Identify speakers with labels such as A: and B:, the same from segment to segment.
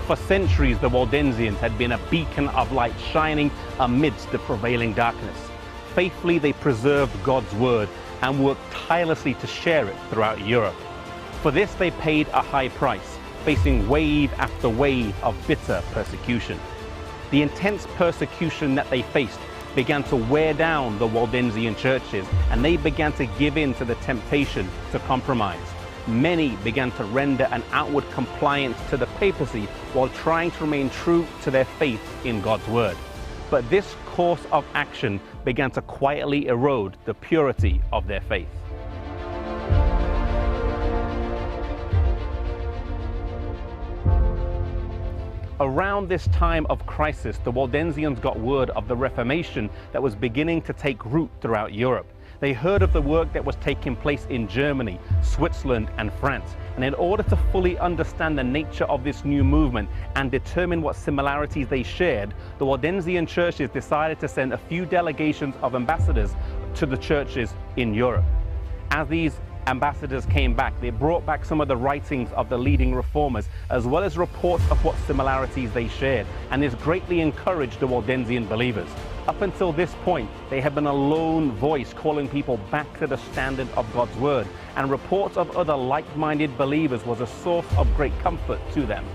A: For centuries, the Waldensians had been a beacon of light shining amidst the prevailing darkness. Faithfully, they preserved God's word and worked tirelessly to share it throughout Europe. For this, they paid a high price, facing wave after wave of bitter persecution. The intense persecution that they faced began to wear down the Waldensian churches, and they began to give in to the temptation to compromise. Many began to render an outward compliance to the papacy while trying to remain true to their faith in God's word. But this course of action began to quietly erode the purity of their faith. Around this time of crisis, the Waldensians got word of the Reformation that was beginning to take root throughout Europe. They heard of the work that was taking place in Germany, Switzerland, and France. And in order to fully understand the nature of this new movement and determine what similarities they shared, the Waldensian churches decided to send a few delegations of ambassadors to the churches in Europe. As these ambassadors came back, they brought back some of the writings of the leading reformers, as well as reports of what similarities they shared, and this greatly encouraged the Waldensian believers. Up until this point, they had been a lone voice calling people back to the standard of God's word, and reports of other like-minded believers was a source of great comfort to them.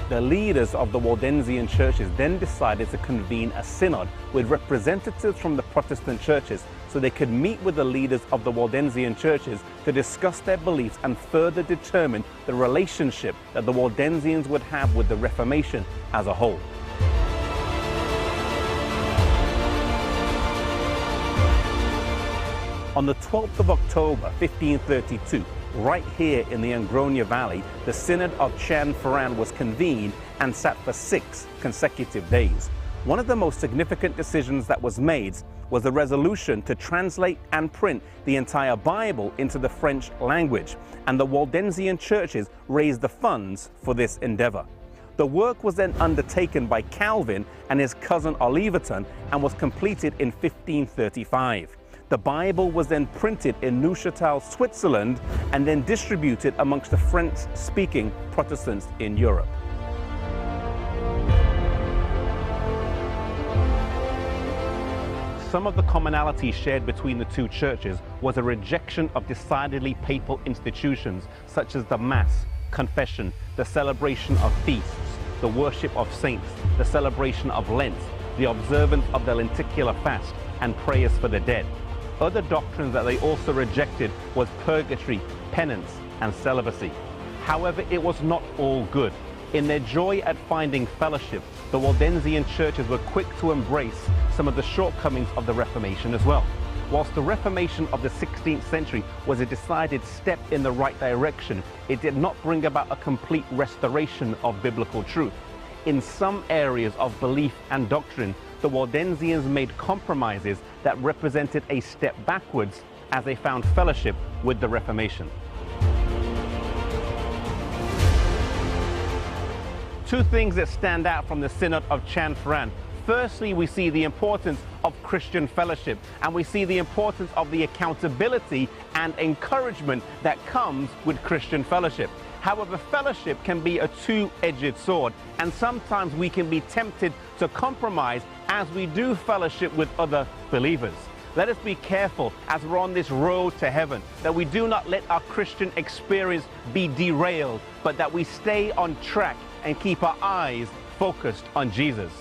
A: The leaders of the Waldensian churches then decided to convene a synod with representatives from the Protestant churches so they could meet with the leaders of the Waldensian churches to discuss their beliefs and further determine the relationship that the Waldensians would have with the Reformation as a whole. On the 12th of October 1532, right here in the Angronia Valley, the Synod of Chanfaran was convened and sat for 6 consecutive days. One of the most significant decisions that was made was the resolution to translate and print the entire Bible into the French language, and the Waldensian churches raised the funds for this endeavor. The work was then undertaken by Calvin and his cousin Oliverton and was completed in 1535. The Bible was then printed in Neuchâtel, Switzerland, and then distributed amongst the French-speaking Protestants in Europe. Some of the commonalities shared between the two churches was a rejection of decidedly papal institutions such as the Mass, confession, the celebration of feasts, the worship of saints, the celebration of Lent, the observance of the lenticular fast, and prayers for the dead. Other doctrines that they also rejected was purgatory, penance, and celibacy. However, it was not all good. In their joy at finding fellowship, the Waldensian churches were quick to embrace some of the shortcomings of the Reformation as well. Whilst the Reformation of the 16th century was a decided step in the right direction, it did not bring about a complete restoration of biblical truth. In some areas of belief and doctrine, the Waldensians made compromises that represented a step backwards as they found fellowship with the Reformation. Two things that stand out from the Synod of Chanfaran. Firstly, we see the importance of Christian fellowship, and we see the importance of the accountability and encouragement that comes with Christian fellowship. However, fellowship can be a two-edged sword, and sometimes we can be tempted to compromise as we do fellowship with other believers. Let us be careful as we're on this road to heaven, that we do not let our Christian experience be derailed, but that we stay on track and keep our eyes focused on Jesus.